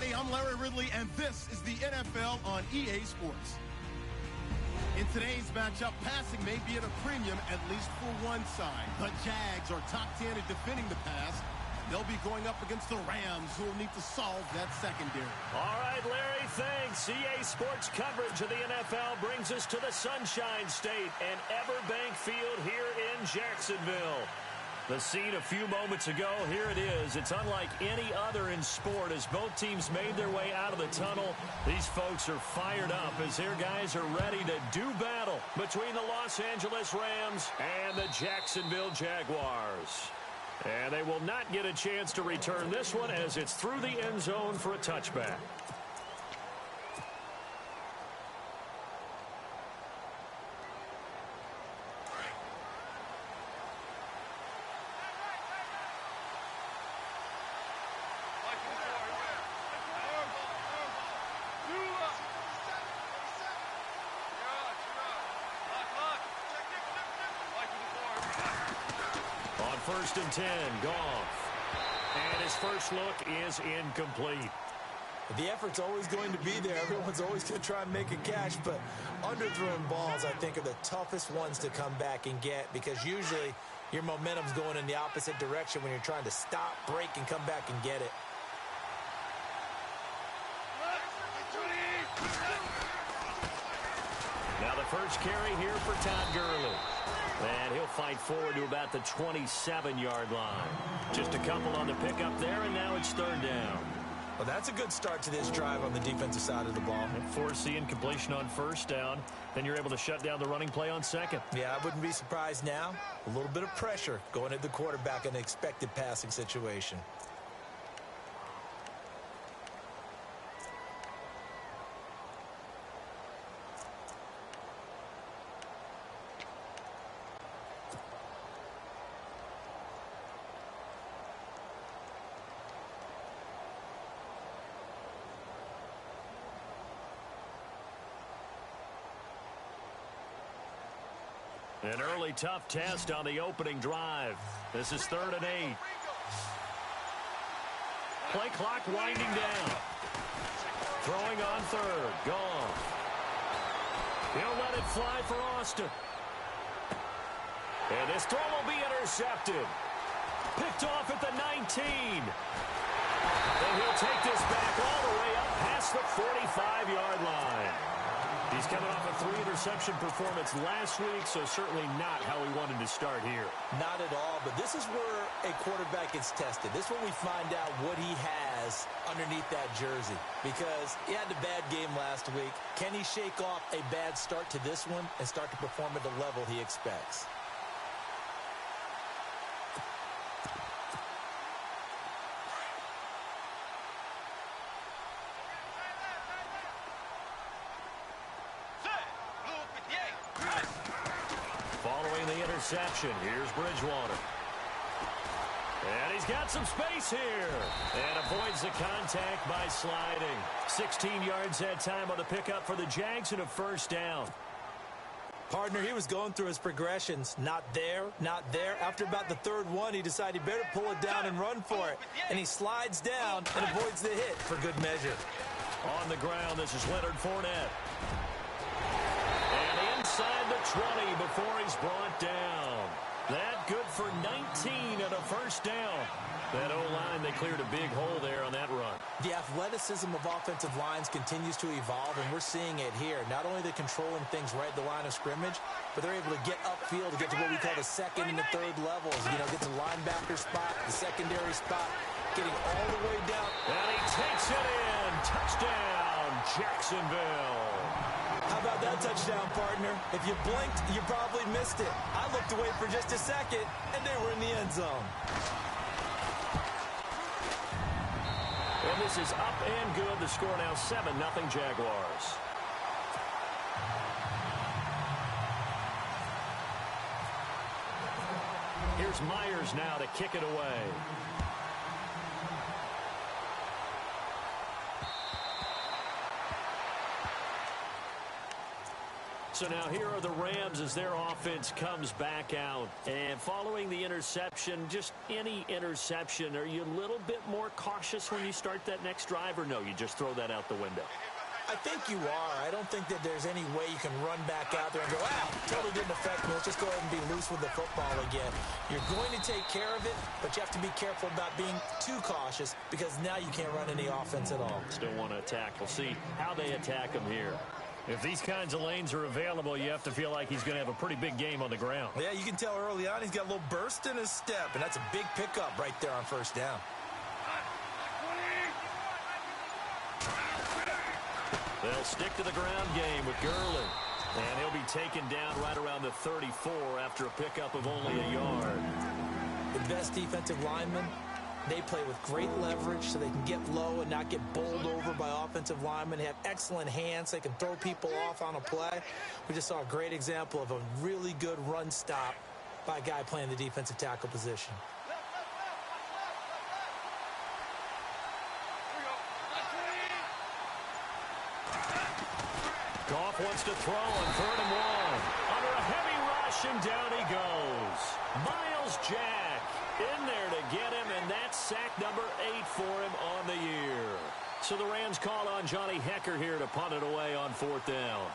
everybody. I'm Larry Ridley, and this is the NFL on EA Sports. In today's matchup, passing may be at a premium, at least for one side. The Jags are top 10 at defending the pass. They'll be going up against the Rams, who will need to solve that secondary. All right, Larry, thanks. EA Sports coverage of the NFL brings us to the Sunshine State and Everbank Field here in Jacksonville. The scene a few moments ago, here it is. It's unlike any other in sport as both teams made their way out of the tunnel. These folks are fired up as their guys are ready to do battle between the Los Angeles Rams and the Jacksonville Jaguars. And they will not get a chance to return this one as it's through the end zone for a touchback. First and 10, Goff. And his first look is incomplete. The effort's always going to be there. Everyone's always going to try and make a catch, but underthrown balls, I think, are the toughest ones to come back and get because usually your momentum's going in the opposite direction when you're trying to stop, break, and come back and get it. Now the first carry here for Todd Gurley. And he'll fight forward to about the 27-yard line. Just a couple on the pickup there, and now it's third down. Well, that's a good start to this drive on the defensive side of the ball. And force the incompletion on first down. Then you're able to shut down the running play on second. Yeah, I wouldn't be surprised now. A little bit of pressure going at the quarterback in an expected passing situation. An early tough test on the opening drive. This is 3rd and 8. Play clock winding down. Throwing on third. Gone. He'll let it fly for Austin. And this throw will be intercepted. Picked off at the 19. And he'll take this back all the way up past the 45-yard line. He's coming off a 3-interception performance last week, so certainly not how he wanted to start here. Not at all, but this is where a quarterback gets tested. This is where we find out what he has underneath that jersey. Because he had a bad game last week. Can he shake off a bad start to this one and start to perform at the level he expects? Interception. Here's Bridgewater. And he's got some space here. And avoids the contact by sliding. 16 yards that time on the pickup for the Jags and a first down. Partner, he was going through his progressions. Not there, not there. After about the third one, he decided he better pull it down and run for it. And he slides down and avoids the hit for good measure. On the ground, this is Leonard Fournette. Inside the 20 before he's brought down. That good for 19 and a first down. That O-line, they cleared a big hole there on that run. The athleticism of offensive lines continues to evolve, and we're seeing it here. Not only they're controlling things right at the line of scrimmage, but they're able to get upfield to get to what we call the second and the third levels. You know, get to the linebacker spot, the secondary spot, getting all the way down. And he takes it in. Touchdown, Jacksonville. How about that touchdown, partner? If you blinked, you probably missed it. I looked away for just a second, and they were in the end zone. And this is up and good. The score now 7-0 Jaguars. Here's Myers now to kick it away. So now here are the Rams as their offense comes back out. And following the interception, just any interception, are you a little bit more cautious when you start that next drive, or no, you just throw that out the window? I think you are. I don't think that there's any way you can run back out there and go, totally didn't affect me. Let's just go ahead and be loose with the football again. You're going to take care of it, but you have to be careful about being too cautious because now you can't run any offense at all. Still want to attack. We'll see how they attack him here. If these kinds of lanes are available, you have to feel like he's going to have a pretty big game on the ground. Yeah, you can tell early on he's got a little burst in his step, and that's a big pickup right there on first down. They'll stick to the ground game with Gurley. And he'll be taken down right around the 34 after a pickup of only a yard. The best defensive linemen, they play with great leverage so they can get low and not get bowled over by offensive linemen. They have excellent hands. They can throw people off on a play. We just saw a great example of a really good run stop by a guy playing the defensive tackle position. Goff wants to throw on 3rd and 1. Under a heavy rush, and down he goes. Miles Jack in there to get him, and that's sack number 8 for him on the year. So the Rams call on Johnny Hecker here to punt it away on 4th down.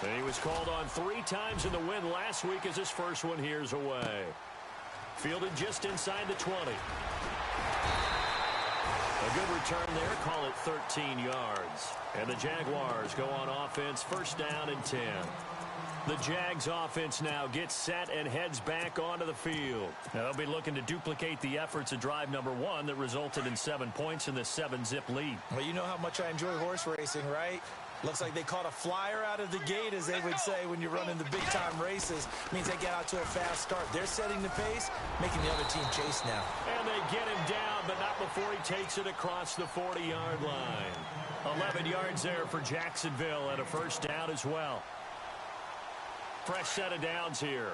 And he was called on 3 times in the win last week as his first one here's away. Fielded just inside the 20. A good return there, call it 13 yards. And the Jaguars go on offense, 1st down and 10. The Jags offense now gets set and heads back onto the field. Now they'll be looking to duplicate the efforts of drive number 1 that resulted in 7 points in the 7-zip lead. Well, you know how much I enjoy horse racing, right? Looks like they caught a flyer out of the gate, as they would say when you're running the big-time races. Means they get out to a fast start. They're setting the pace, making the other team chase now. And they get him down, but not before he takes it across the 40-yard line. 11 yards there for Jacksonville and a 1st down as well. Fresh set of downs here.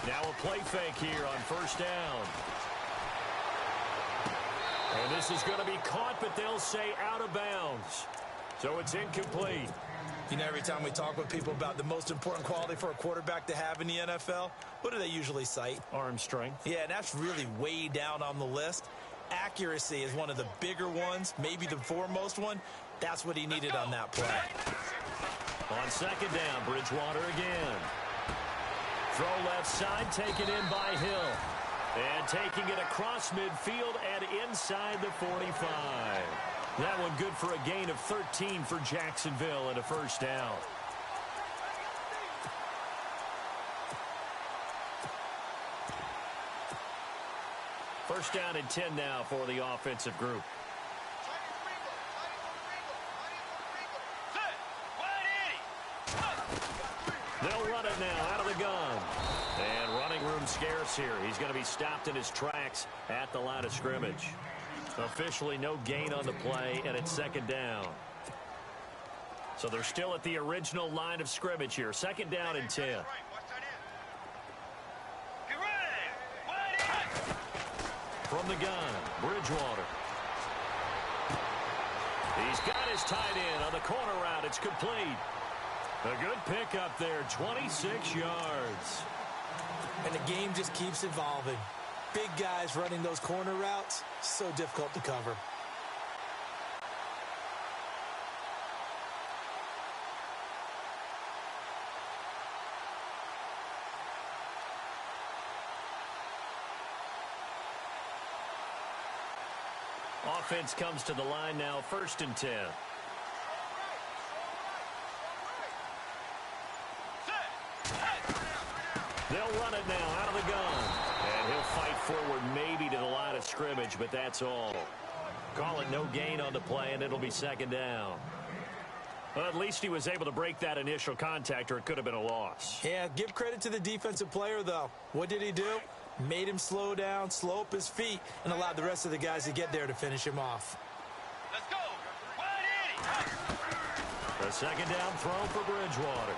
Now a play fake here on 1st down. And this is going to be caught, but they'll say out of bounds. So it's incomplete. You know, every time we talk with people about the most important quality for a quarterback to have in the NFL, what do they usually cite? Arm strength. Yeah, and that's really way down on the list. Accuracy is one of the bigger ones, maybe the foremost one. That's what he needed on that play. On 2nd down, Bridgewater again. Throw left side, taken in by Hill. And taking it across midfield and inside the 45. That one good for a gain of 13 for Jacksonville and a 1st down. First down and 10 now for the offensive group. They'll run it now out of the gun. And running room scarce here. He's going to be stopped in his tracks at the line of scrimmage. Officially no gain on the play, and it's 2nd down. So they're still at the original line of scrimmage here. 2nd down and 10. From the gun, Bridgewater. He's got his tight end on the corner route. It's complete. A good pickup there, 26 yards. And the game just keeps evolving. Big guys running those corner routes, so difficult to cover. Offense comes to the line now, 1st and 10. They'll run it now out of the gun. And he'll fight forward maybe to the line of scrimmage, but that's all. Call it no gain on the play, and it'll be 2nd down. Well, at least he was able to break that initial contact, or it could have been a loss. Yeah, give credit to the defensive player, though. What did he do? Made him slow down, slow up his feet, and allowed the rest of the guys to get there to finish him off. Let's go. A 2nd down throw for Bridgewater.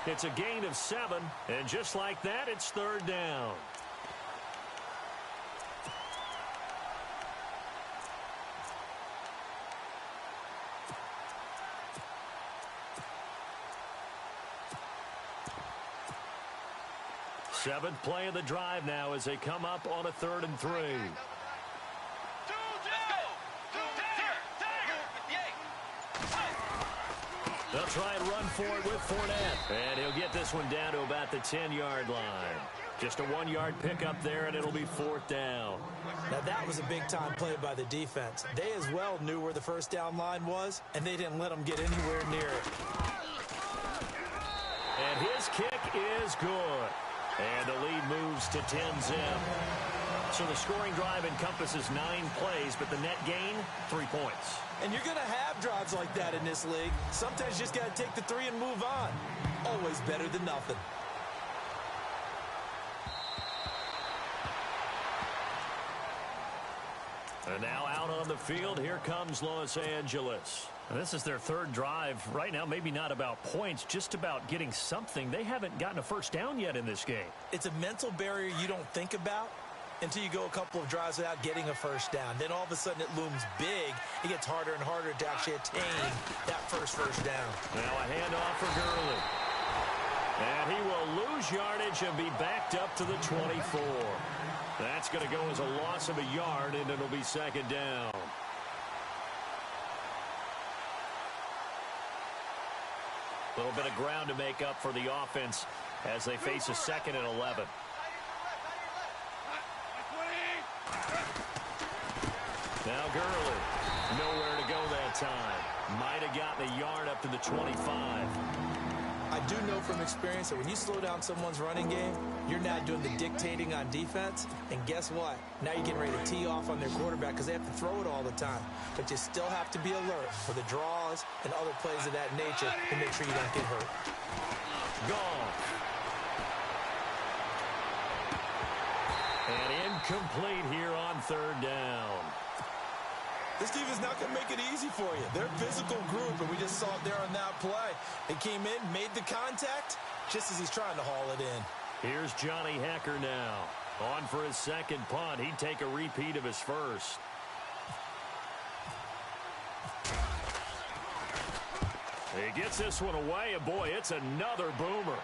It's a gain of 7, and just like that, it's third down. Seventh play of the drive now as they come up on a 3rd and 3. They'll try and run for it with Fournette. And he'll get this one down to about the 10-yard line. Just a 1-yard pickup there, and it'll be 4th down. Now, that was a big-time play by the defense. They as well knew where the first down line was, and they didn't let them get anywhere near it. And his kick is good. And the lead moves to 10-zip. So the scoring drive encompasses 9 plays, but the net gain, 3 points. And you're going to have drives like that in this league. Sometimes you just got to take the 3 and move on. Always better than nothing. And now out on the field, here comes Los Angeles. This is their 3rd drive. Right now, maybe not about points, just about getting something. They haven't gotten a first down yet in this game. It's a mental barrier you don't think about until you go a couple of drives without getting a first down. Then all of a sudden it looms big. It gets harder and harder to actually attain that first down. Now a handoff for Gurley. And he will lose yardage and be backed up to the 24. That's going to go as a loss of a yard, and it'll be 2nd down. A little bit of ground to make up for the offense as they face a 2nd and 11. Now Gurley, nowhere to go that time. Might have gotten a yard up to the 25. I do know from experience that when you slow down someone's running game, you're not doing the dictating on defense. And guess what? Now you're getting ready to tee off on their quarterback because they have to throw it all the time. But you still have to be alert for the draws and other plays of that nature to make sure you don't get hurt. Gone. And incomplete here on 3rd down. This team is not going to make it easy for you. They're a physical group, and we just saw it there on that play. They came in, made the contact, just as he's trying to haul it in. Here's Johnny Hecker now. On for his 2nd punt. He'd take a repeat of his first. He gets this one away, and boy, it's another boomer.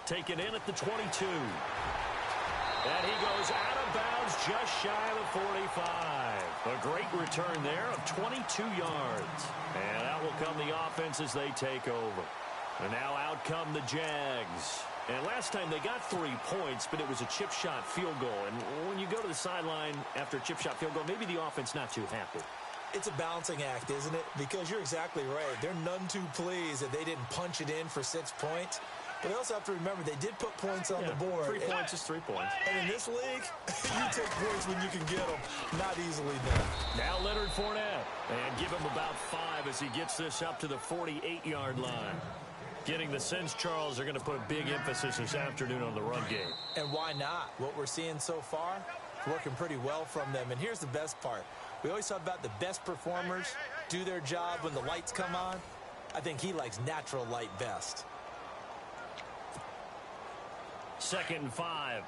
Taken in at the 22. And he goes out of bounds just shy of the 45. A great return there of 22 yards. And out will come the offense as they take over. And now out come the Jags. And last time they got 3 points, but it was a chip shot field goal. And when you go to the sideline after a chip shot field goal, maybe the offense not too happy. It's a balancing act, isn't it? Because you're exactly right. They're none too pleased that they didn't punch it in for 6 points. But they also have to remember they did put points on the board. 3 points is 3 points. And in this league, you take points when you can get them. Not easily done. Now Leonard Fournette. And give him about 5 as he gets this up to the 48-yard line. Getting the sense, Charles, are going to put a big emphasis this afternoon on the run game. And why not? What we're seeing so far, working pretty well from them. And here's the best part. We always talk about the best performers do their job when the lights come on. I think he likes natural light best. 2nd and 5.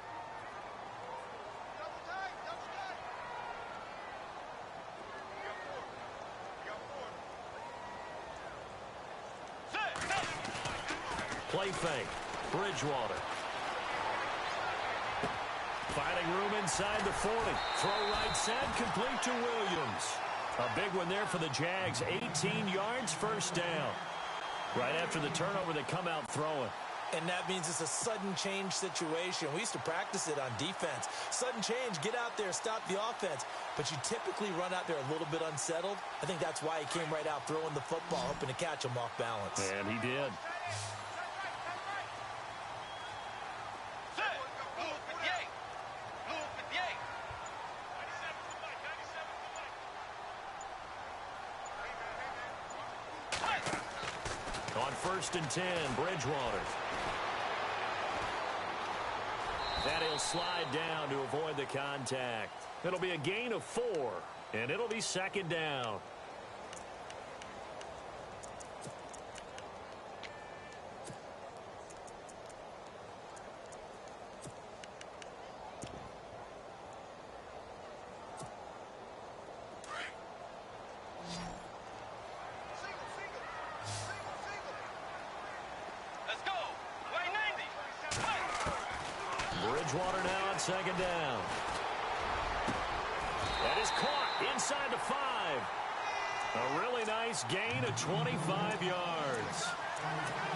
Play fake. Bridgewater. Finding room inside the 40. Throw right side, complete to Williams. A big one there for the Jags. 18 yards, first down. Right after the turnover, they come out throwing. And that means it's a sudden change situation. We used to practice it on defense. Sudden change, get out there, stop the offense. But you typically run out there a little bit unsettled. I think that's why he came right out throwing the football, hoping to catch him off balance. And he did. On 1st and 10, Bridgewater. And he'll slide down to avoid the contact. It'll be a gain of 4, and it'll be 2nd down. Bridgewater now on second down. That is caught inside the 5. A really nice gain of 25 yards.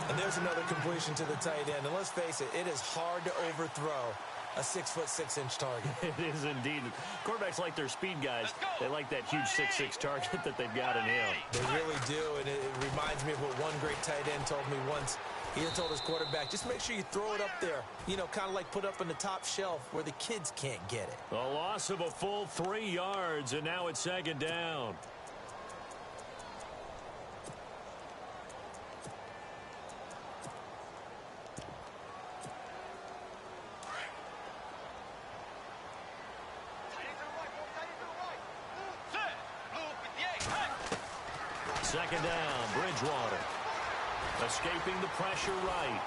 And there's another completion to the tight end. And let's face it, it is hard to overthrow a 6'6" target. It is indeed. Quarterbacks like their speed guys. They like that huge 6'6" target that they've got in him. They really do, and it reminds me of what one great tight end told me once. He had told his quarterback, just make sure you throw it up there. You know, kind of like put up on the top shelf where the kids can't get it. A loss of a full 3 yards, and now it's second down. Second down, Bridgewater. Escaping the pressure right.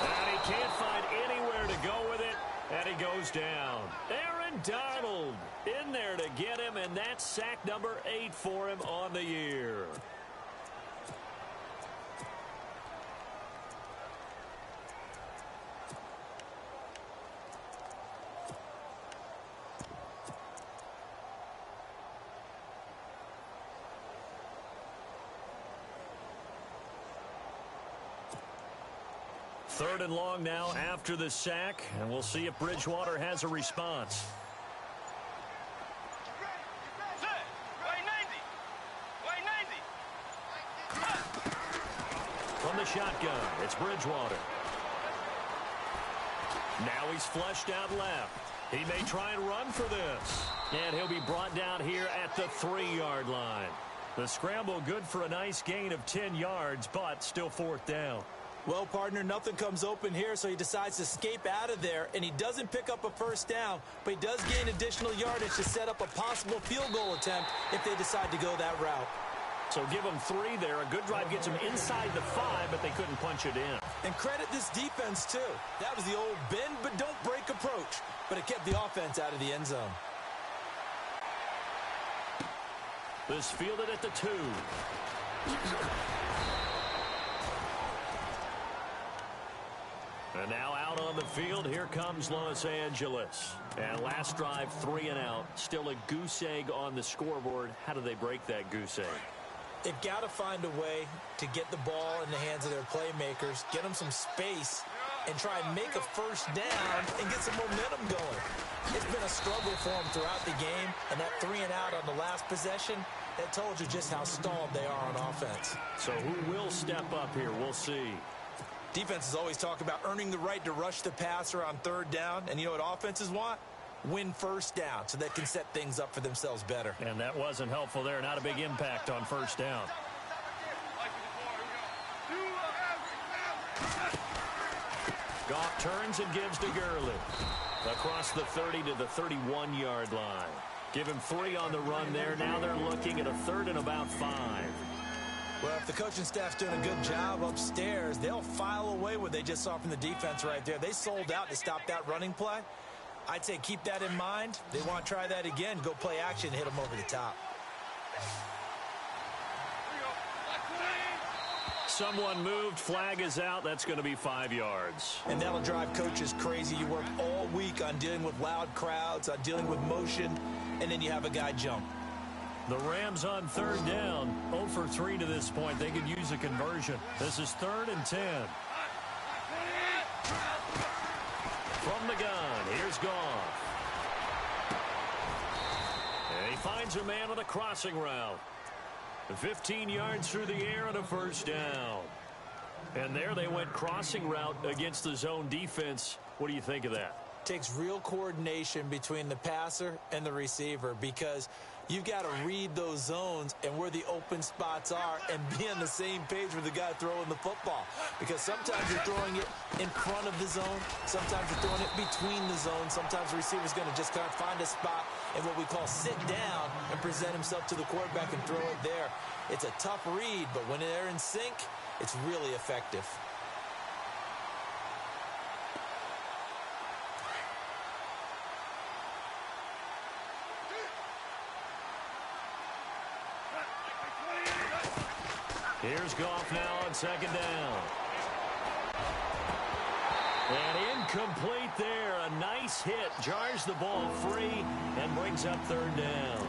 And he can't find anywhere to go with it, and he goes down. Aaron Donald in there to get him, and that's sack number 8 for him on the year. Third and long now after the sack, and we'll see if Bridgewater has a response. From the shotgun, it's Bridgewater. Now he's flushed out left. He may try and run for this. And he'll be brought down here at the 3-yard line. The scramble good for a nice gain of 10 yards, but still fourth down. Well, partner, nothing comes open here, so he decides to escape out of there, and he doesn't pick up a first down, but he does gain additional yardage to set up a possible field goal attempt if they decide to go that route. So give him 3 there. A good drive gets him inside the 5, but they couldn't punch it in. And credit this defense, too. That was the old bend but don't break approach, but it kept the offense out of the end zone. This fielded at the 2. And now out on the field, here comes Los Angeles. And last drive, 3 and out. Still a goose egg on the scoreboard. How do they break that goose egg? They've got to find a way to get the ball in the hands of their playmakers, get them some space, and try and make a first down and get some momentum going. It's been a struggle for them throughout the game, and that 3 and out on the last possession, that told you just how stalled they are on offense. So who will step up here? We'll see. Defenses always talk about earning the right to rush the passer on 3rd down. And you know what offenses want? Win first down so they can set things up for themselves better. And that wasn't helpful there. Not a big impact on first down. Goff turns and gives to Gurley. Across the 30 to the 31-yard line. Give him 3 on the run there. Now they're looking at a 3rd and about 5. Well, if the coaching staff's doing a good job upstairs, they'll file away what they just saw from the defense right there. They sold out to stop that running play. I'd say keep that in mind. They want to try that again. Go play action, hit them over the top. Someone moved. Flag is out. That's going to be 5 yards. And that'll drive coaches crazy. You work all week on dealing with loud crowds, on dealing with motion, and then you have a guy jump. The Rams on 3rd down. 0 for 3 to this point. They could use a conversion. This is 3rd and 10. From the gun, here's Goff. And he finds a man on a crossing route. 15 yards through the air and a first down. And there they went crossing route against the zone defense. What do you think of that? Takes real coordination between the passer and the receiver because you've got to read those zones and where the open spots are and be on the same page with the guy throwing the football. Because sometimes you're throwing it in front of the zone. Sometimes you're throwing it between the zones. Sometimes the receiver's going to just kind of find a spot and what we call sit down and present himself to the quarterback and throw it there. It's a tough read, but when they're in sync, it's really effective. Here's Goff now on 2nd down. And incomplete there. A nice hit. Jars the ball free and brings up third down.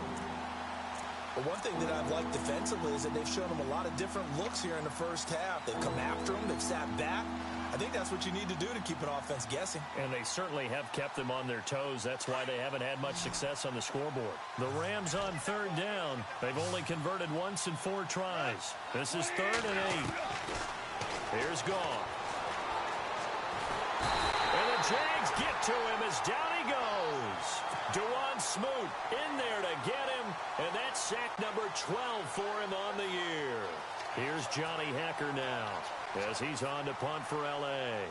Well, one thing that I've liked defensively is that they've shown them a lot of different looks here in the first half. They've come after them. They've sat back. I think that's what you need to do to keep an offense guessing. And they certainly have kept them on their toes. That's why they haven't had much success on the scoreboard. The Rams on third down. They've only converted once in 4 tries. This is 3rd and 8. Here's Goff. And the Jags get to him as down he goes. Dewan Smoot in there to get him, and that's sack number 12 for him on the year. Here's Johnny Hacker now as he's on to punt for L.A.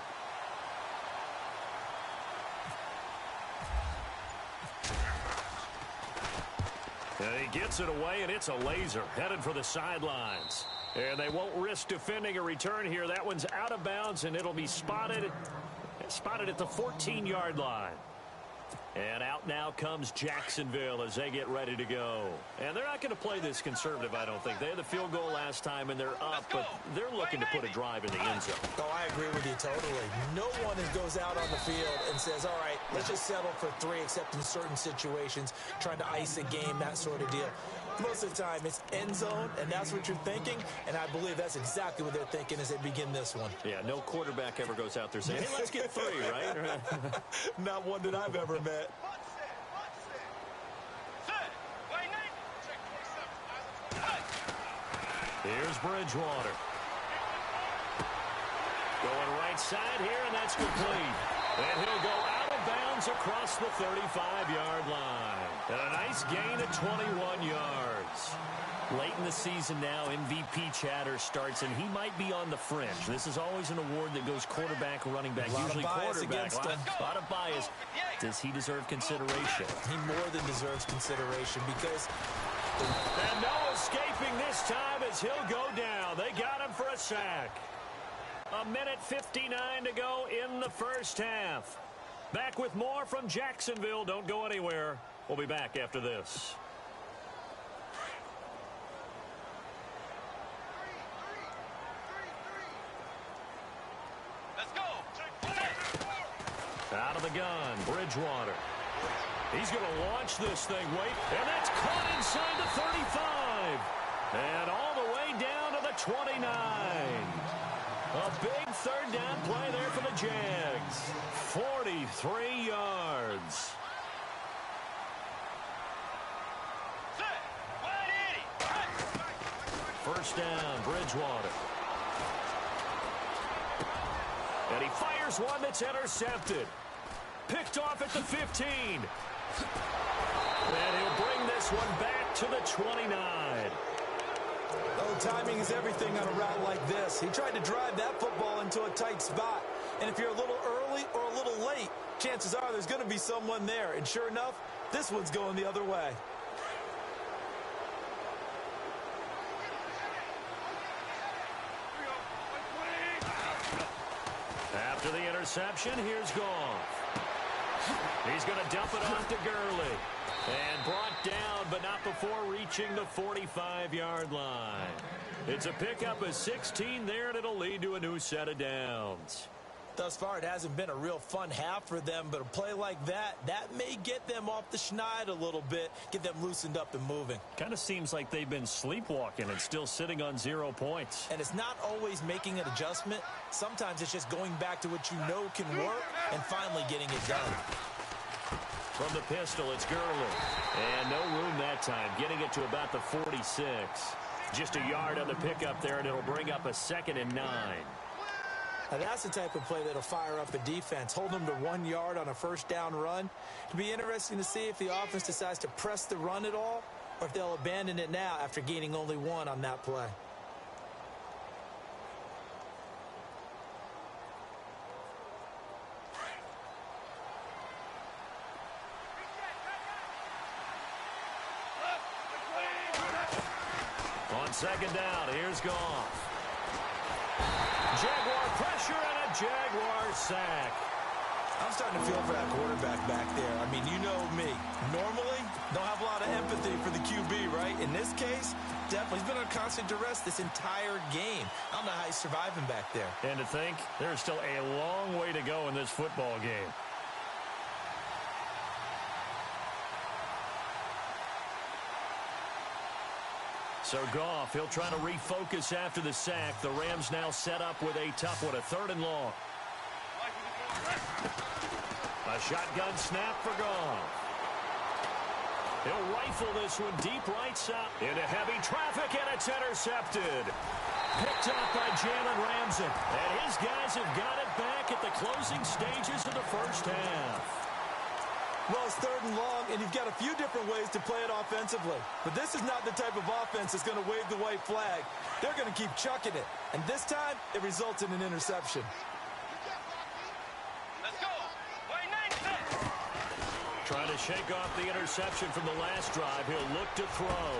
And he gets it away, and it's a laser headed for the sidelines. And they won't risk defending a return here. That one's out of bounds, and it'll be spotted at the 14-yard line. And out now comes Jacksonville as they get ready to go. And they're not going to play this conservative, I don't think. They had the field goal last time, and they're up, but they're looking to put a drive in the end zone. Oh, I agree with you totally. No one goes out on the field and says, all right, let's just settle for 3, except in certain situations, trying to ice a game, that sort of deal. Most of the time, it's end zone, and that's what you're thinking, and I believe that's exactly what they're thinking as they begin this one. Yeah, no quarterback ever goes out there saying, hey, let's get 3, right? Not one that I've ever met. Here's Bridgewater. Going right side here, and that's complete. And he'll go out of bounds across the 35-yard line. And a nice gain of 21 yards. Late in the season now, MVP chatter starts, and he might be on the fringe. This is always an award that goes quarterback, running back, usually quarterback. A lot of bias. Does he deserve consideration? He more than deserves consideration because... And no escaping this time as he'll go down. They got him for a sack. 1:59 to go in the first half. Back with more from Jacksonville. Don't go anywhere. We'll be back after this. Let's go. Out of the gun, Bridgewater. He's going to launch this thing. Wait, and that's caught inside the 35. And all the way down to the 29. A big third down play there for the Jags. 43 yards. First down, Bridgewater. And he fires one that's intercepted. Picked off at the 15. And he'll bring this one back to the 29. Oh, timing is everything on a route like this. He tried to drive that football into a tight spot. And if you're a little early or a little late, chances are there's going to be someone there. And sure enough, this one's going the other way. After the interception, here's Goff. He's going to dump it off to Gurley. And brought down, but not before reaching the 45-yard line. It's a pickup of 16 there, and it'll lead to a new set of downs. Thus far, it hasn't been a real fun half for them, but a play like that may get them off the schneid a little bit, get them loosened up and moving. Kind of seems like they've been sleepwalking and still sitting on 0 points. And it's not always making an adjustment. Sometimes it's just going back to what you know can work and finally getting it done. From the pistol, it's Gurley. And no room that time, getting it to about the 46. Just a yard on the pickup there, and it'll bring up a 2nd and 9. Now that's the type of play that'll fire up a defense. Hold them to 1 yard on a first down run. It'll be interesting to see if the offense decides to press the run at all, or if they'll abandon it now after gaining only 1 on that play. On second down, here's Goff. Jaguar pressure and a Jaguar sack. I'm starting to feel for that quarterback back there. I mean, you know me. Normally, don't have a lot of empathy for the QB, right? In this case, definitely. He's been on constant duress this entire game. I don't know how he's surviving back there. And to think, there's still a long way to go in this football game. So Goff, he'll try to refocus after the sack. The Rams now set up with a tough one, a 3rd and long. A shotgun snap for Goff. He'll rifle this one deep right side into heavy traffic, and it's intercepted. Picked up by Jalen Ramsey. And his guys have got it back at the closing stages of the first half. Well, it's 3rd and long, and you've got a few different ways to play it offensively. But this is not the type of offense that's going to wave the white flag. They're going to keep chucking it. And this time, it results in an interception. Let's go. Trying to shake off the interception from the last drive. He'll look to throw.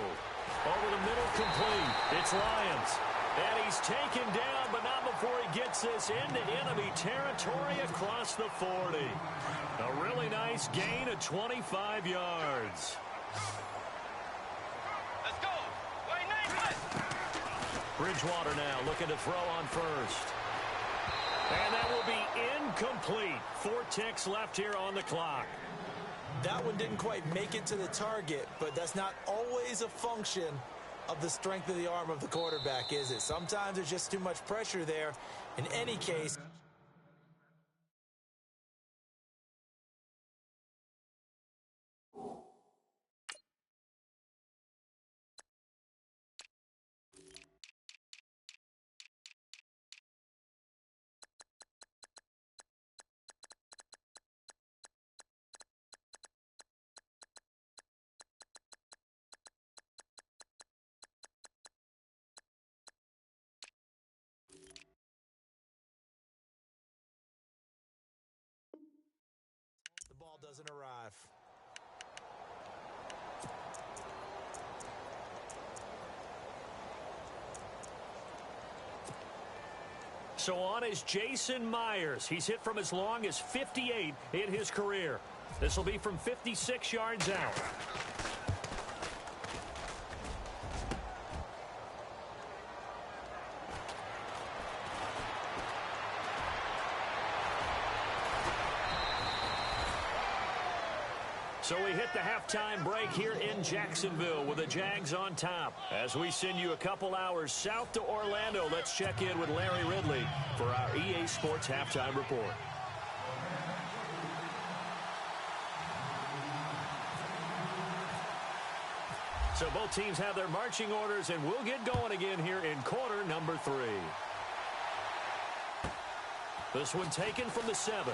Over the middle, complete. It's Lyons. And he's taken down, but not before he gets this into enemy territory across the 40. A really nice gain of 25 yards. Let's go. Bridgewater now looking to throw on first. And that will be incomplete. 4 ticks left here on the clock. That one didn't quite make it to the target, but that's not always a function of the strength of the arm of the quarterback, is it? Sometimes there's just too much pressure there. In any case, the ball doesn't arrive. So on is Jason Myers. He's hit from as long as 58 in his career. This will be from 56 yards out. So we hit the halftime break here in Jacksonville with the Jags on top. As we send you a couple hours south to Orlando, let's check in with Larry Ridley for our EA Sports Halftime Report. So both teams have their marching orders, and we'll get going again here in quarter number 3. This one taken from the 7.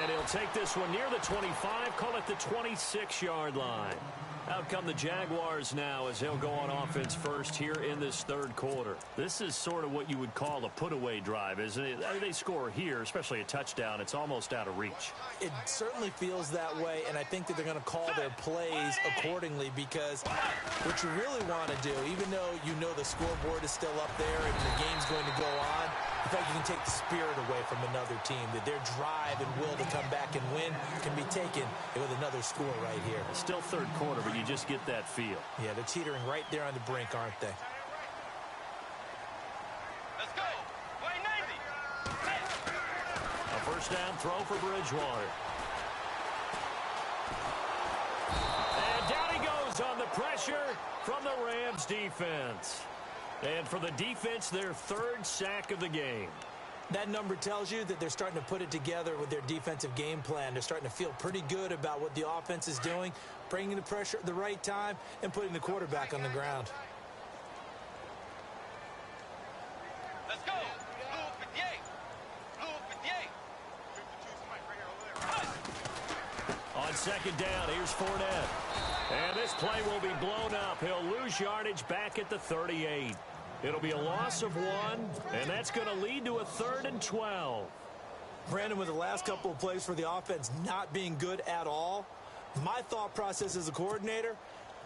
And he'll take this one near the 25, call it the 26-yard line. Out come the Jaguars now as they'll go on offense first here in this 3rd quarter. This is sort of what you would call a put-away drive, isn't it? I mean, they score here, especially a touchdown. It's almost out of reach. It certainly feels that way, and I think that they're going to call their plays accordingly, because what you really want to do, even though you know the scoreboard is still up there and the game's going to go on, in fact, you can take the spirit away from another team, that their drive and will to come back and win can be taken with another score right here. It's still 3rd quarter, but you just get that feel. Yeah, they're teetering right there on the brink, aren't they? Let's go. A first down throw for Bridgewater. And down he goes on the pressure from the Rams defense. And for the defense, their 3rd sack of the game. That number tells you that they're starting to put it together with their defensive game plan. They're starting to feel pretty good about what the offense is doing, bringing the pressure at the right time, and putting the quarterback on the ground. Let's go. Blue 58. On 2nd down, here's Fournette. And this play will be blown up. He'll lose yardage back at the 38. It'll be a loss of 1, and that's going to lead to a 3rd and 12. Brandon, with the last couple of plays for the offense not being good at all, my thought process as a coordinator,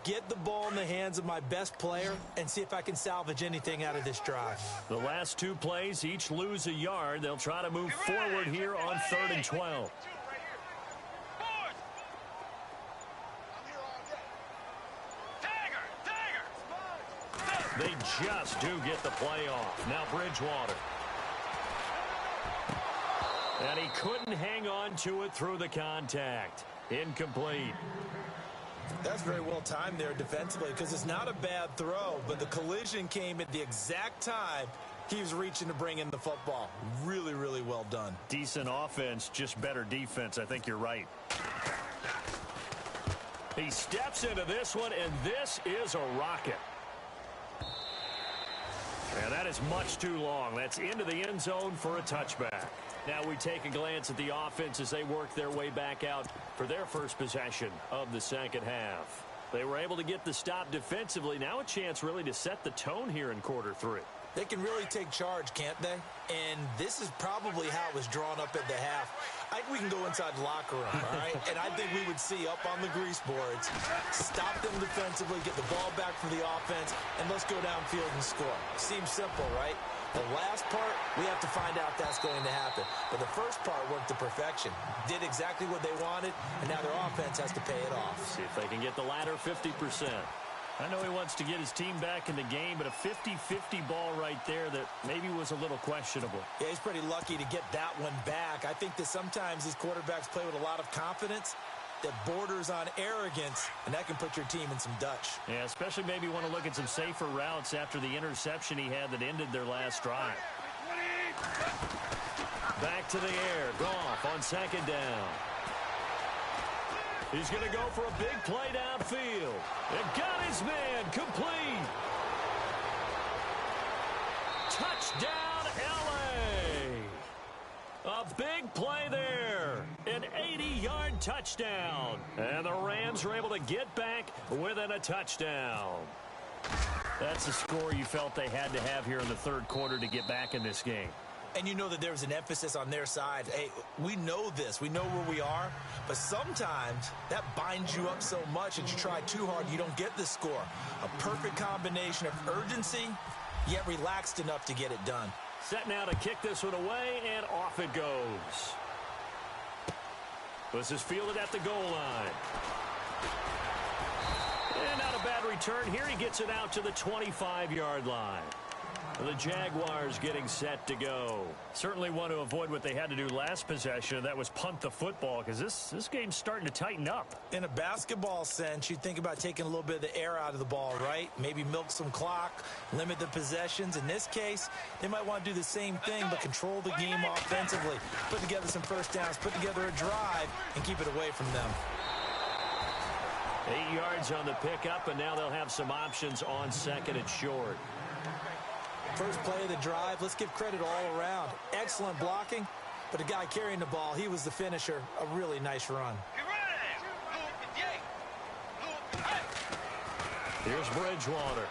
get the ball in the hands of my best player and see if I can salvage anything out of this drive. The last two plays each lose a yard. They'll try to move forward here on 3rd and 12. They just do get the play off. Now Bridgewater. And he couldn't hang on to it through the contact. Incomplete. That's very well timed there defensively because it's not a bad throw, but the collision came at the exact time he was reaching to bring in the football. Really, really well done. Decent offense, just better defense. I think you're right. He steps into this one, and this is a rocket. And that is much too long. That's into the end zone for a touchback. Now we take a glance at the offense as they work their way back out for their first possession of the second half. They were able to get the stop defensively. Now a chance really to set the tone here in quarter 3. They can really take charge, can't they? And this is probably how it was drawn up at the half. I think we can go inside the locker room, all right? And I think we would see up on the grease boards, stop them defensively, get the ball back for the offense, and let's go downfield and score. Seems simple, right? The last part, we have to find out that's going to happen. But the first part worked to perfection. Did exactly what they wanted, and now their offense has to pay it off. See if they can get the latter 50%. I know he wants to get his team back in the game, but a 50-50 ball right there that maybe was a little questionable. Yeah, he's pretty lucky to get that one back. I think that sometimes these quarterbacks play with a lot of confidence that borders on arrogance, and that can put your team in some Dutch. Yeah, especially maybe want to look at some safer routes after the interception he had that ended their last drive. Back to the air. Goff on second down. He's going to go for a big play downfield. And got his man complete. Touchdown, L.A. A big play there. An 80-yard touchdown. And the Rams are able to get back within a touchdown. That's the score you felt they had to have here in the third quarter to get back in this game. And you know that there's an emphasis on their side. Hey, we know this. We know where we are. But sometimes that binds you up so much that you try too hard, you don't get the score. A perfect combination of urgency, yet relaxed enough to get it done. Set now to kick this one away, and off it goes. This is fielded at the goal line. And not a bad return here. He gets it out to the 25-yard line. The Jaguars getting set to go. Certainly want to avoid what they had to do last possession. That was punt the football, because this game's starting to tighten up. In a basketball sense, you think about taking a little bit of the air out of the ball, right? Maybe milk some clock, limit the possessions. In this case, they might want to do the same thing, but control the game offensively. Put together some first downs, put together a drive, and keep it away from them. 8 yards on the pickup, and now they'll have some options on second and short. First play of the drive, let's give credit all around. Excellent blocking, but the guy carrying the ball, he was the finisher. A really nice run. Here's Bridgewater.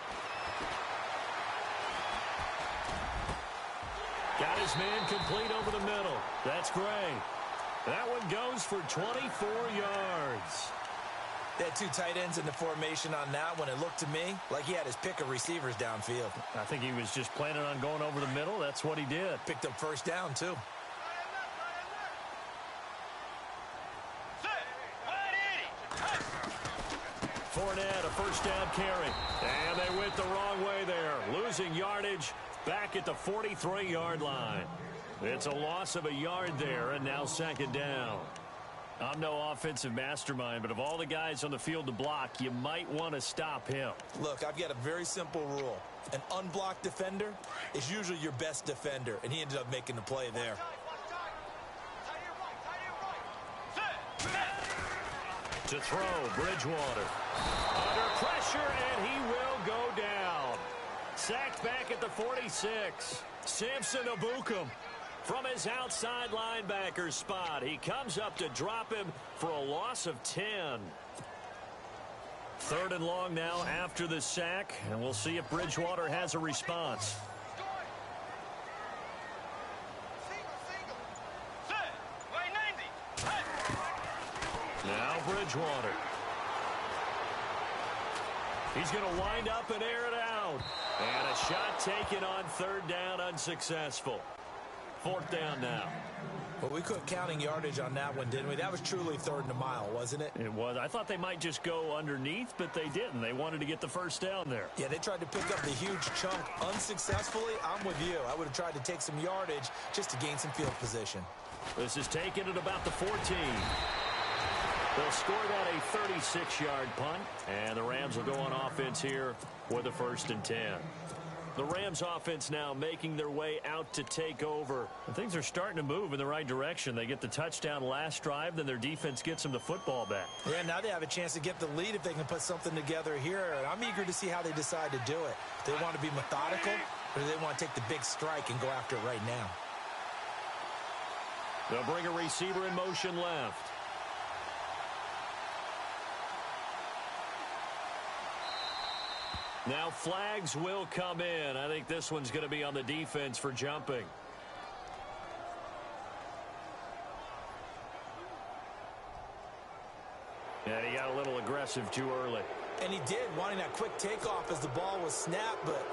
Got his man complete over the middle. That's great. That one goes for 24 yards. They had two tight ends in the formation on that one. It looked to me like he had his pick of receivers downfield. I think he was just planning on going over the middle. That's what he did. Picked up first down, too. Fournette, a first down carry. And they went the wrong way there. Losing yardage back at the 43-yard line. It's a loss of a yard there, and now second down. I'm no offensive mastermind, but of all the guys on the field to block, you might want to stop him. Look, I've got a very simple rule. An unblocked defender is usually your best defender, and he ended up making the play there. To throw, Bridgewater. Under pressure, and he will go down. Sacked back at the 46. Samson Ebukam. From his outside linebacker spot, he comes up to drop him for a loss of 10. Third and long now after the sack, and we'll see if Bridgewater has a response. Now Bridgewater. He's going to wind up and air it out. And a shot taken on third down, unsuccessful. Fourth down now. Well, we quit counting yardage on that one, didn't we? That was truly third and a mile, wasn't it? It was. I thought they might just go underneath, but they didn't. They wanted to get the first down there. Yeah, they tried to pick up the huge chunk unsuccessfully. I'm with you. I would have tried to take some yardage just to gain some field position. This is taken at about the 14. They'll score that a 36-yard punt, and the Rams will go on offense here with a 1st and 10. The Rams offense now making their way out to take over. And things are starting to move in the right direction. They get the touchdown last drive, then their defense gets them the football back. Yeah, now they have a chance to get the lead if they can put something together here. And I'm eager to see how they decide to do it. Do they want to be methodical, or do they want to take the big strike and go after it right now? They'll bring a receiver in motion left. Now flags will come in. I think this one's going to be on the defense for jumping. Yeah, he got a little aggressive too early. And he did, wanting that quick takeoff as the ball was snapped, but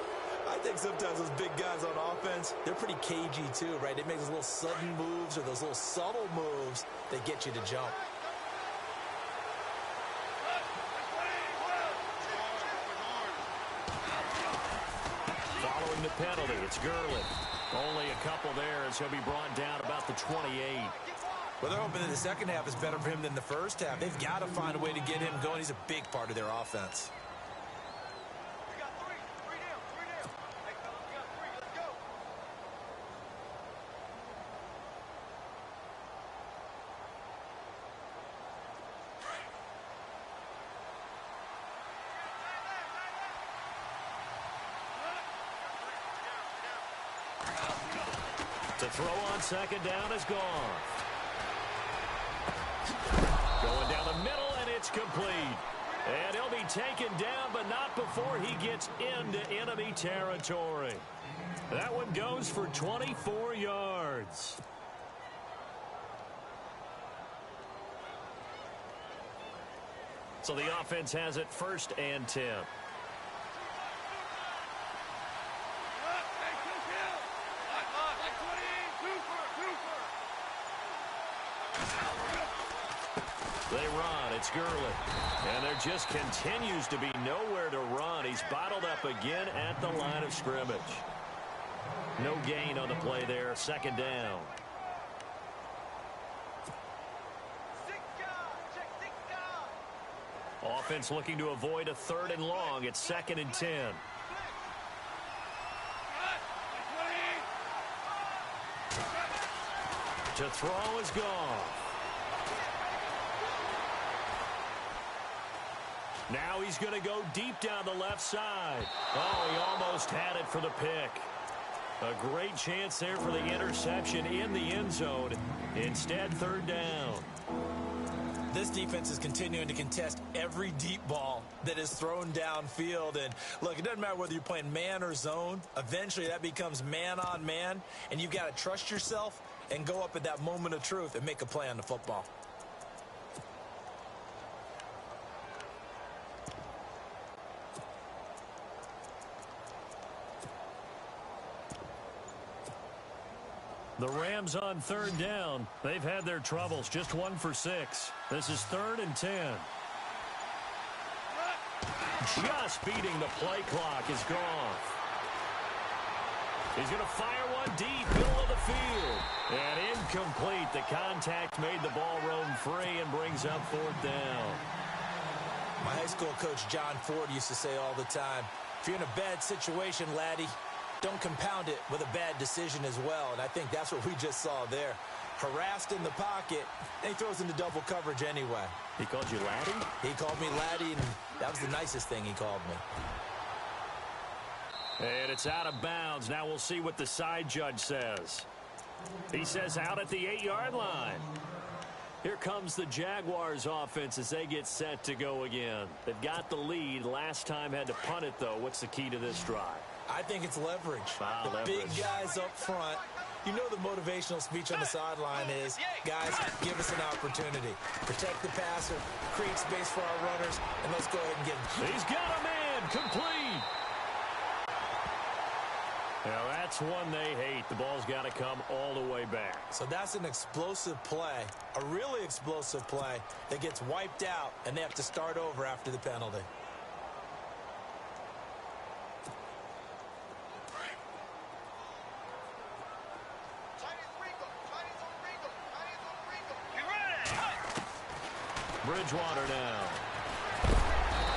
I think sometimes those big guys on offense, they're pretty cagey too, right? They make those little sudden moves or those little subtle moves that get you to jump. Following the penalty, it's Gurley. Only a couple there as he'll be brought down about the 28. Well, they're hoping that the second half is better for him than the first half. They've got to find a way to get him going. He's a big part of their offense. We got three down. Hey, fellas, we got 3. Let's go. To throw on second down is gone. Going down the middle, and it's complete. And he'll be taken down, but not before he gets into enemy territory. That one goes for 24 yards. So the offense has it 1st and 10. They run. It's Gurley. And there just continues to be nowhere to run. He's bottled up again at the line of scrimmage. No gain on the play there. 2nd down. Offense looking to avoid a 3rd and long. It's 2nd and 10. To throw is gone. Now he's going to go deep down the left side. Oh, he almost had it for the pick. A great chance there for the interception in the end zone. Instead, 3rd down. This defense is continuing to contest every deep ball that is thrown downfield. And look, it doesn't matter whether you're playing man or zone. Eventually, that becomes man on man. And you've got to trust yourself and go up at that moment of truth and make a play on the football. The Rams on 3rd down. They've had their troubles. Just 1 for 6. This is 3rd and 10. Just beating the play clock is gone. He's going to fire one deep, middle of the field. And incomplete. The contact made the ball roam free and brings up 4th down. My high school coach, John Ford, used to say all the time, if you're in a bad situation, laddie, don't compound it with a bad decision as well. And I think that's what we just saw there. Harassed in the pocket, and he throws into double coverage anyway. He called you laddie? He called me laddie, and that was the nicest thing he called me. And it's out of bounds. Now we'll see what the side judge says. He says out at the 8-yard line. Here comes the Jaguars offense as they get set to go again. They've got the lead. Last time had to punt it, though. What's the key to this drive? I think it's leverage. Wow, the leverage. Big guys up front. You know the motivational speech on the sideline is, guys, give us an opportunity. Protect the passer, create space for our runners, and let's go ahead and get him. He's got a man And complete. Now, that's one they hate. The ball's got to come all the way back. So that's an explosive play, a really explosive play that gets wiped out, and they have to start over after the penalty. Bridgewater now.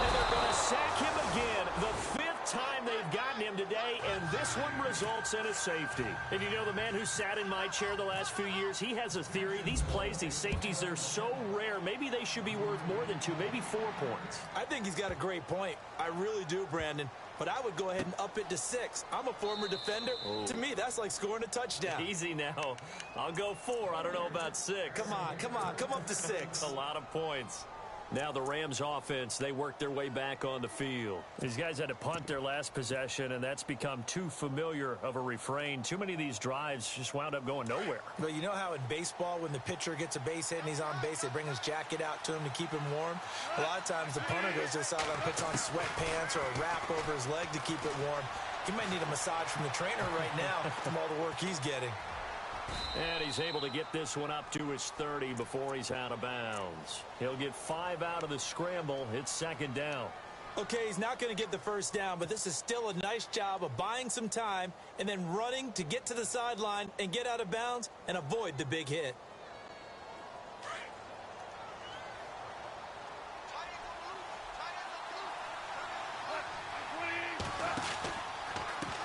And they're going to sack him again. The fifth time they've gotten him today, and this one results in a safety. And you know, the man who sat in my chair the last few years, he has a theory. These plays, these safeties, they're so rare. Maybe they should be worth more than 2, maybe 4 points. I think he's got a great point. I really do, Brandon. But I would go ahead and up it to 6. I'm a former defender. Oh. To me, that's like scoring a touchdown. Easy now. I'll go 4. I don't know about 6. Come on. Come up to 6. A lot of points. Now the Rams offense, they work their way back on the field. These guys had to punt their last possession, and that's become too familiar of a refrain. Too many of these drives just wound up going nowhere. But you know how in baseball, when the pitcher gets a base hit and he's on base, they bring his jacket out to him to keep him warm? A lot of times the punter goes to the sideline, puts on sweatpants or a wrap over his leg to keep it warm. He might need a massage from the trainer right now from all the work he's getting. And he's able to get this one up to his 30 before he's out of bounds. He'll get 5 out of the scramble. It's second down. Okay, he's not going to get the first down, but this is still a nice job of buying some time and then running to get to the sideline and get out of bounds and avoid the big hit.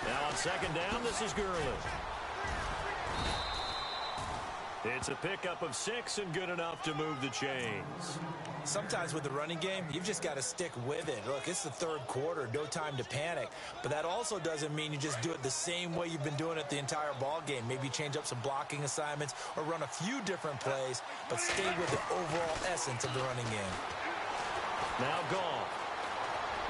Now on second down, this is Gurley. It's a pickup of 6 and good enough to move the chains. Sometimes with the running game, you've just got to stick with it. Look, it's the third quarter, no time to panic. But that also doesn't mean you just do it the same way you've been doing it the entire ball game. Maybe change up some blocking assignments or run a few different plays, but stay with the overall essence of the running game. Now gone.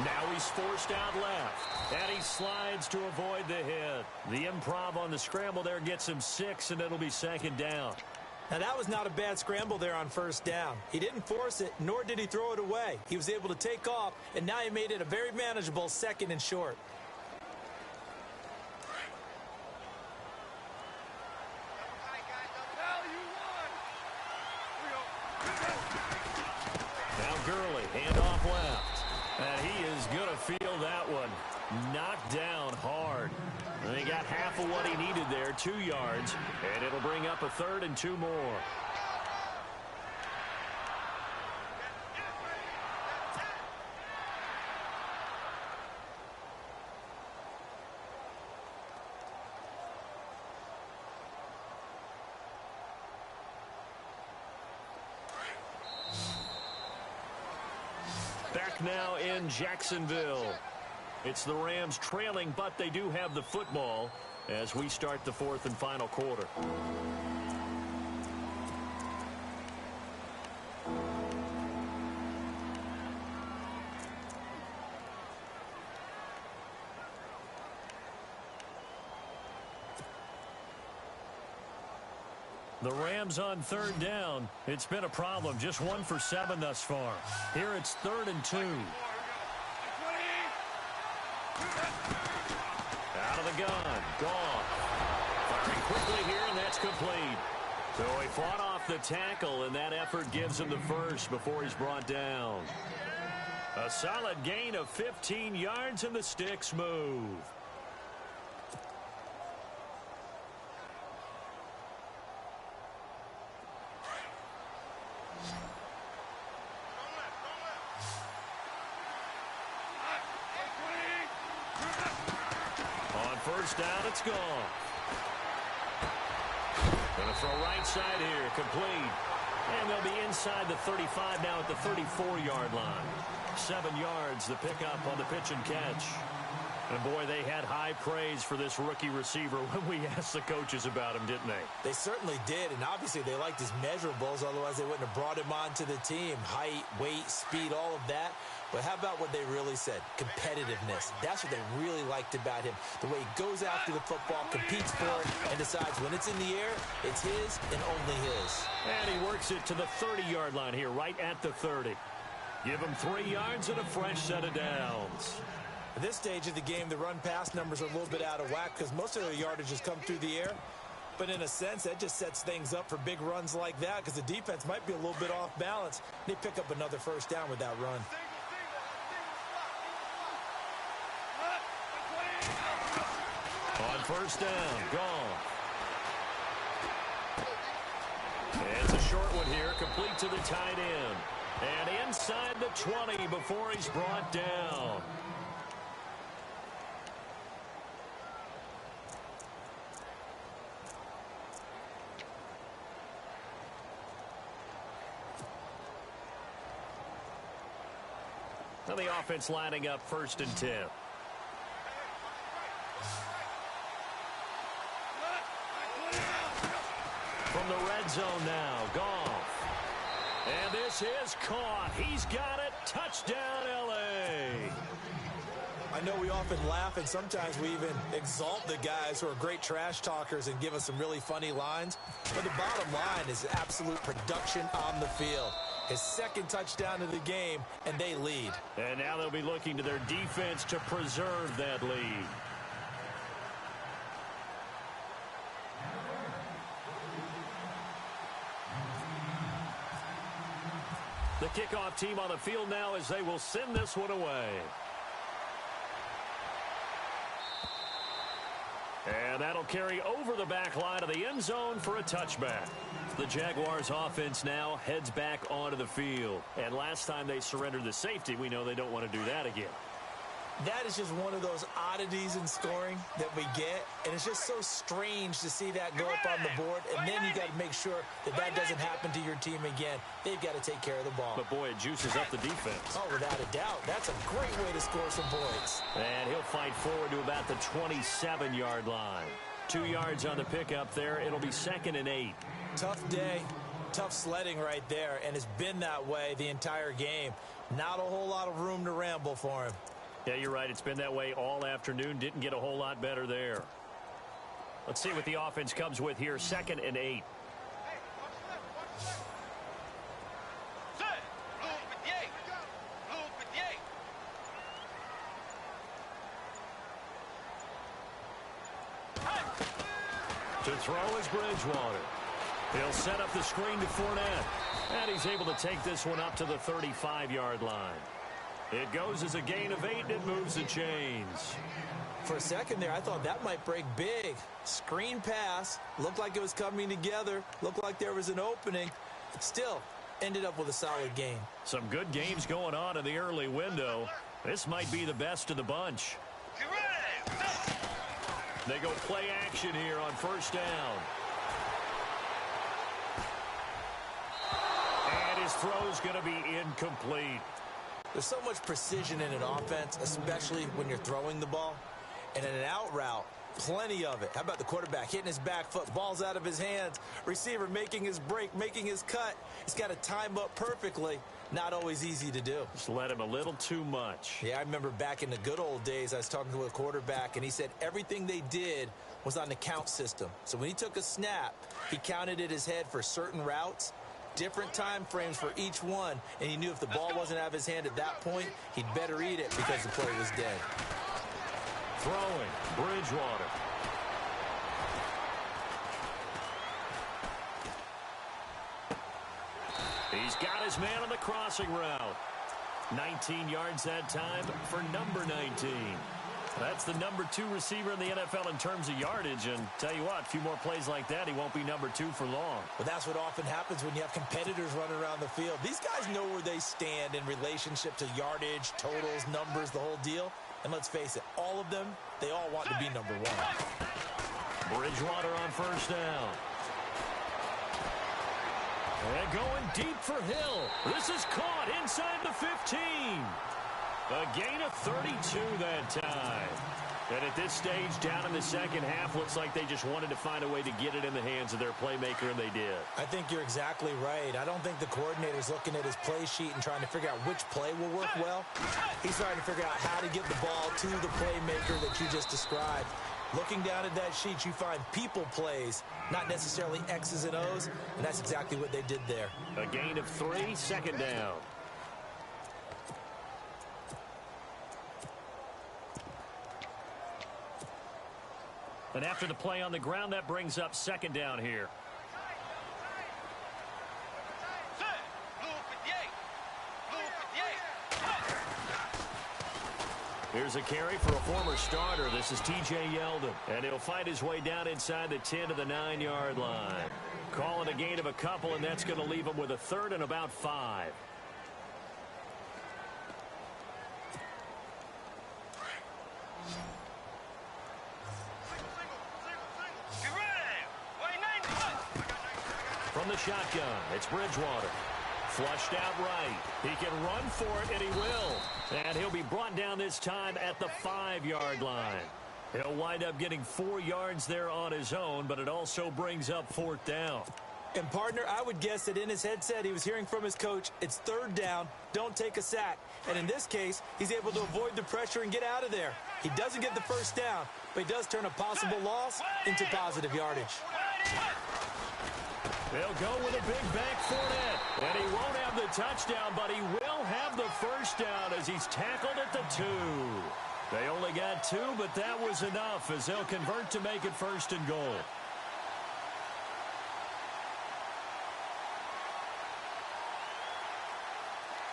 Now he's forced out left. And he slides to avoid the hit. The improv on the scramble there gets him 6, and it'll be second down. Now, that was not a bad scramble there on first down. He didn't force it, nor did he throw it away. He was able to take off, and now he made it a very manageable 2nd and short. Now Gurley, handoff left. And he is going to feel that one. Knocked down hard. And he got half of what he needed there, 2 yards. And it'll bring up a 3rd and 2 more. Back now in Jacksonville. It's the Rams trailing, but they do have the football as we start the 4th and final quarter. The Rams on 3rd down. It's been a problem. Just 1 for 7 thus far. Here it's 3rd and 2. Out of the gun. Gone. Firing quickly here, and that's complete. So he fought off the tackle, and that effort gives him the first before he's brought down. A solid gain of 15 yards, and the sticks move. First down, it's gone. Going to throw right side here, complete. And they'll be inside the 35 now at the 34-yard line. 7 yards, the pickup on the pitch and catch. And boy, they had high praise for this rookie receiver when we asked the coaches about him, didn't they? They certainly did, and obviously they liked his measurables, otherwise they wouldn't have brought him onto the team. Height, weight, speed, all of that. But how about what they really said? Competitiveness. That's what they really liked about him. The way he goes after the football, competes for it, and decides when it's in the air, it's his and only his. And he works it to the 30-yard line here, right at the 30. Give him 3 yards and a fresh set of downs. At this stage of the game, the run-pass numbers are a little bit out of whack because most of the yardage has come through the air. But in a sense, that just sets things up for big runs like that because the defense might be a little bit off balance. They pick up another first down with that run. On first down, gone. And it's a short one here, complete to the tight end. And inside the 20 before he's brought down. Now the offense lining up 1st and 10. From the red zone now, Goff. And this is caught. He's got it. Touchdown, L.A. I know we often laugh and sometimes we even exalt the guys who are great trash talkers and give us some really funny lines. But the bottom line is absolute production on the field. His 2nd touchdown of the game, and they lead. And now they'll be looking to their defense to preserve that lead. The kickoff team on the field now as they will send this one away. And that'll carry over the back line of the end zone for a touchback. The Jaguars offense now heads back onto the field. And last time they surrendered the safety, we know they don't want to do that again. That is just one of those oddities in scoring that we get. And it's just so strange to see that go up on the board. And then you got to make sure that that doesn't happen to your team again. They've got to take care of the ball. But, boy, it juices up the defense. Oh, without a doubt. That's a great way to score some points. And he'll fight forward to about the 27-yard line. 2 yards on the pickup there. It'll be 2nd and 8. Tough day. Tough sledding right there. And it's been that way the entire game. Not a whole lot of room to ramble for him. Yeah, you're right. It's been that way all afternoon. Didn't get a whole lot better there. Let's see what the offense comes with here. 2nd and 8. To throw is Bridgewater. He'll set up the screen to Fournette. And he's able to take this one up to the 35-yard line. It goes as a gain of 8, and it moves the chains. For a second there, I thought that might break big. Screen pass. Looked like it was coming together. Looked like there was an opening. Still, ended up with a solid gain. Some good games going on in the early window. This might be the best of the bunch. They go play action here on first down. And his throw's going to be incomplete. There's so much precision in an offense, especially when you're throwing the ball. And in an out route, plenty of it. How about the quarterback hitting his back foot, ball's out of his hands, receiver making his break, making his cut. He's got to time up perfectly. Not always easy to do. Just let him a little too much. Yeah, I remember back in the good old days, I was talking to a quarterback, and he said everything they did was on the count system. So when he took a snap, he counted in his head for certain routes, different time frames for each one, and he knew if the ball wasn't out of his hand at that point, he'd better eat it because the play was dead. Throwing, Bridgewater. He's got his man on the crossing route. 19 yards that time for number 19. That's the number 2 receiver in the NFL in terms of yardage. And tell you what, a few more plays like that, he won't be number 2 for long. Well, that's what often happens when you have competitors running around the field. These guys know where they stand in relationship to yardage, totals, numbers, the whole deal. And let's face it, all of them, they all want to be number 1. Bridgewater on first down. And going deep for Hill. This is caught inside the 15. A gain of 32 that time. And at this stage, down in the second half, looks like they just wanted to find a way to get it in the hands of their playmaker, and they did. I think you're exactly right. I don't think the coordinator's looking at his play sheet and trying to figure out which play will work well. He's trying to figure out how to get the ball to the playmaker that you just described. Looking down at that sheet, you find people plays, not necessarily X's and O's, and that's exactly what they did there. A gain of 3, second down. And after the play on the ground, that brings up second down here. Here's a carry for a former starter. This is T.J. Yeldon. And he'll fight his way down inside the 10 to the 9-yard line. Calling a gain of a couple, and that's going to leave him with a third and about 5. From the shotgun, it's Bridgewater. Flushed out right. He can run for it, and he will. And he'll be brought down this time at the 5-yard line. He'll wind up getting 4 yards there on his own, but it also brings up 4th down. And, partner, I would guess that in his headset he was hearing from his coach, it's 3rd down, don't take a sack. And in this case, he's able to avoid the pressure and get out of there. He doesn't get the 1st down, but he does turn a possible loss into positive yardage. They'll go with a big back Fournette. And he won't have the touchdown, but he will have the 1st down as he's tackled at the 2. They only got 2, but that was enough as they'll convert to make it 1st and goal.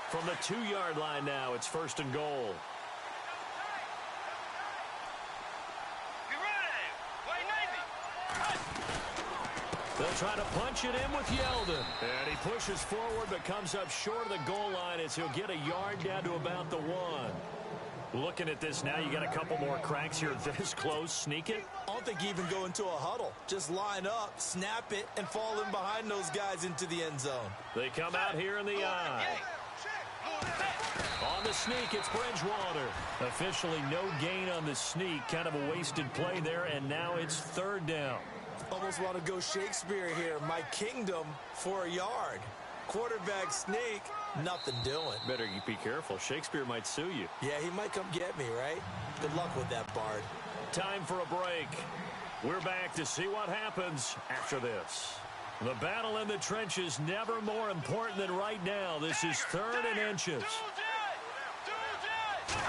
From the 2-yard line now, it's 1st and goal. They'll try to punch it in with Yeldon. And he pushes forward but comes up short of the goal line as he'll get a yard down to about the 1. Looking at this now, you got a couple more cracks here this close. Sneak it? I don't think you even go into a huddle. Just line up, snap it, and fall in behind those guys into the end zone. They come out here in the eye. On the sneak, it's Bridgewater. Officially no gain on the sneak. Kind of a wasted play there, and now it's 3rd down. Almost want to go Shakespeare here. My kingdom for a yard. Quarterback sneak, nothing doing. Better be careful. Shakespeare might sue you. Yeah, he might come get me, right? Good luck with that, Bard. Time for a break. We're back to see what happens after this. The battle in the trenches never more important than right now. This is 3rd and inches.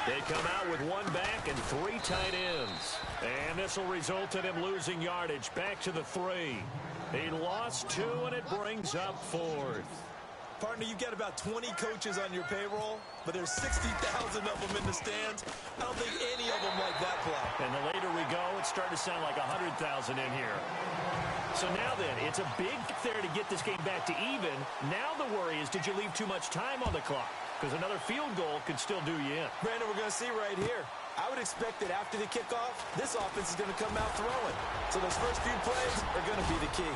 They come out with 1 back and 3 tight ends. And this will result in him losing yardage back to the 3. He lost 2, and it brings up 4th. Partner, you've got about 20 coaches on your payroll, but there's 60,000 of them in the stands. I don't think any of them like that play. And the later we go, it's starting to sound like 100,000 in here. So now then, it's a big there to get this game back to even. Now the worry is, did you leave too much time on the clock? Because another field goal could still do you in. Brandon, we're going to see right here. I would expect that after the kickoff, this offense is going to come out throwing. So those first few plays are going to be the key.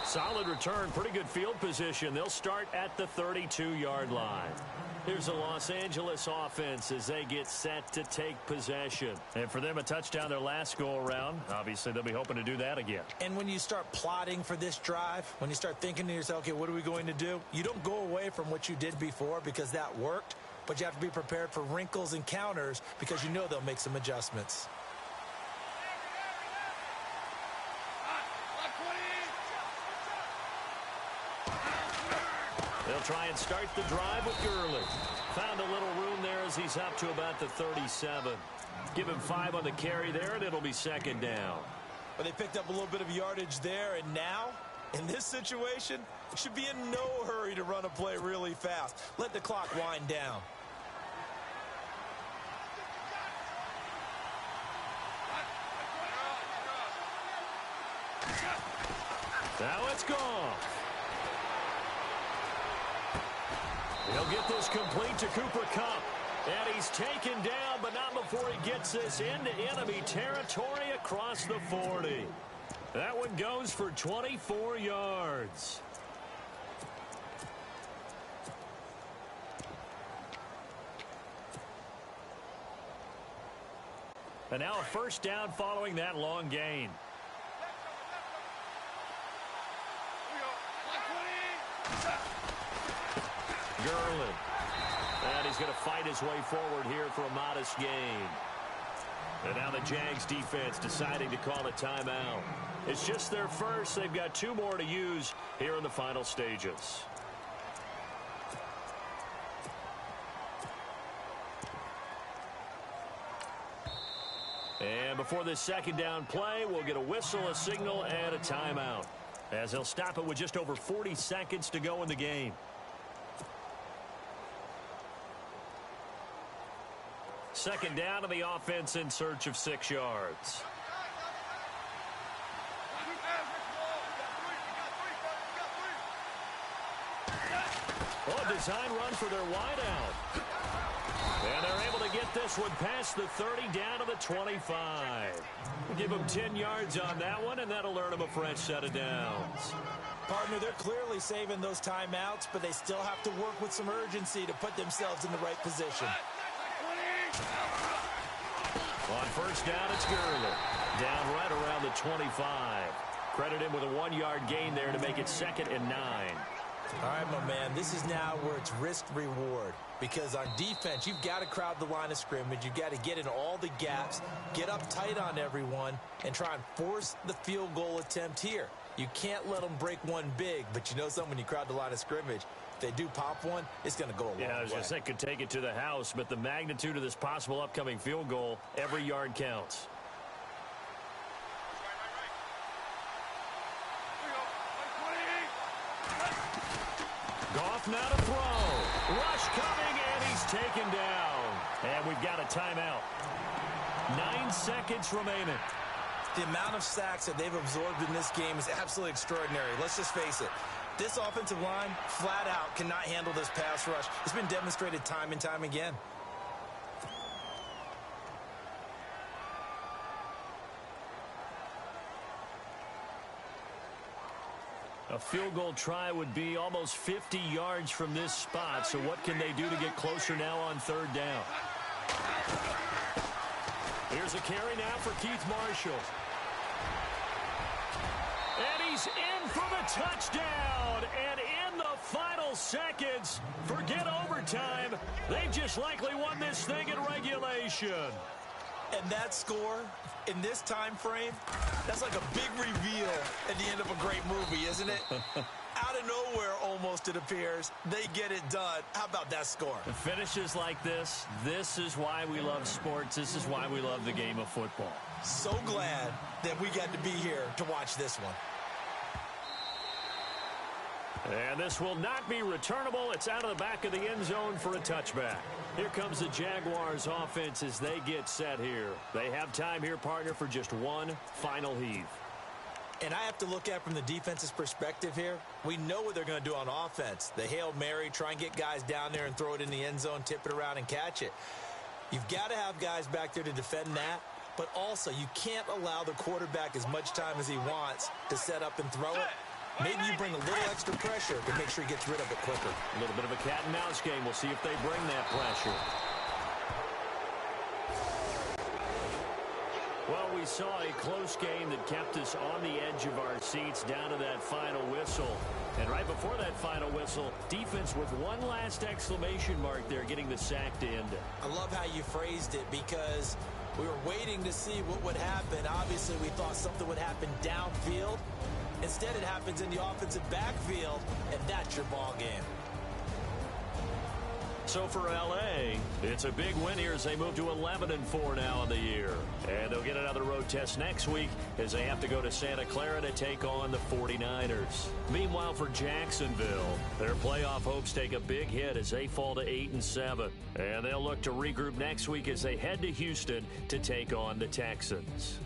Solid return, pretty good field position. They'll start at the 32-yard line. Here's the Los Angeles offense as they get set to take possession. And for them, a touchdown their last go-around. Obviously, they'll be hoping to do that again. And when you start plotting for this drive, when you start thinking to yourself, okay, what are we going to do? You don't go away from what you did before because that worked, but you have to be prepared for wrinkles and counters because you know they'll make some adjustments. They'll try and start the drive with Gurley. Found a little room there as he's up to about the 37. Give him 5 on the carry there, and it'll be 2nd down. But they picked up a little bit of yardage there, and now, in this situation, it should be in no hurry to run a play really fast. Let the clock wind down. Now it's gone. He'll get this complete to Cooper Kupp. And he's taken down, but not before he gets this into enemy territory across the 40. That one goes for 24 yards. And now a 1st down following that long gain. Gurley. And he's going to fight his way forward here for a modest gain. And now the Jags defense deciding to call a timeout. It's just their first. They've got 2 more to use here in the final stages. And before this second down play, we'll get a whistle, a signal, and a timeout, as they'll stop it with just over 40 seconds to go in the game. Second down, to the offense in search of 6 yards. Oh, a design run for their wideout. And they're able to get this one past the 30 down to the 25. We'll give them 10 yards on that one, and that'll earn them a fresh set of downs. Partner, they're clearly saving those timeouts, but they still have to work with some urgency to put themselves in the right position. On first down, it's Gurley. Down right around the 25. Credit him with a 1-yard gain there to make it 2nd and 9. All right, my man, this is now where it's risk-reward. Because on defense, you've got to crowd the line of scrimmage. You've got to get in all the gaps, get up tight on everyone, and try and force the field goal attempt here. You can't let them break one big, but you know something, when you crowd the line of scrimmage, if they do pop one, it's going to go a long way. Yeah, I was just saying, could take it to the house, but the magnitude of this possible upcoming field goal, every yard counts. Goff now to throw. Rush coming, and he's taken down. And we've got a timeout. 9 seconds remaining. The amount of sacks that they've absorbed in this game is absolutely extraordinary. Let's just face it. This offensive line, flat out, cannot handle this pass rush. It's been demonstrated time and time again. A field goal try would be almost 50 yards from this spot. So what can they do to get closer now on third down? Here's a carry now for Keith Marshall. And he's in for the touchdown. And in the final seconds, forget overtime. They've just likely won this thing in regulation. And that score, in this time frame, that's like a big reveal at the end of a great movie, isn't it? Out of nowhere, almost, it appears, they get it done. How about that score? The finishes like this is why we love sports. This is why we love the game of football. So glad that we got to be here to watch this one. And this will not be returnable. It's out of the back of the end zone for a touchback. Here comes the Jaguars offense as they get set here. They have time here, partner, for just one final heave. And I have to look at from the defense's perspective here. We know what they're going to do on offense. The Hail Mary, try and get guys down there and throw it in the end zone, tip it around and catch it. You've got to have guys back there to defend that. But also, you can't allow the quarterback as much time as he wants to set up and throw it. Maybe you bring a little extra pressure to make sure he gets rid of it quicker. A little bit of a cat and mouse game. We'll see if they bring that pressure. Well, we saw a close game that kept us on the edge of our seats down to that final whistle. And right before that final whistle, defense with one last exclamation mark there, getting the sack to end it. I love how you phrased it, because we were waiting to see what would happen. Obviously, we thought something would happen downfield. Instead, it happens in the offensive backfield, and that's your ball game. So for L.A., it's a big win here as they move to 11-4 now on the year. And they'll get another road test next week as they have to go to Santa Clara to take on the 49ers. Meanwhile, for Jacksonville, their playoff hopes take a big hit as they fall to 8-7. And they'll look to regroup next week as they head to Houston to take on the Texans.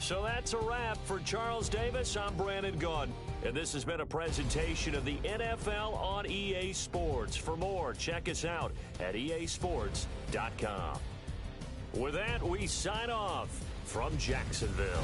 So that's a wrap. For Charles Davis, I'm Brandon Gunn. And this has been a presentation of the NFL on EA Sports. For more, check us out at easports.com. With that, we sign off from Jacksonville.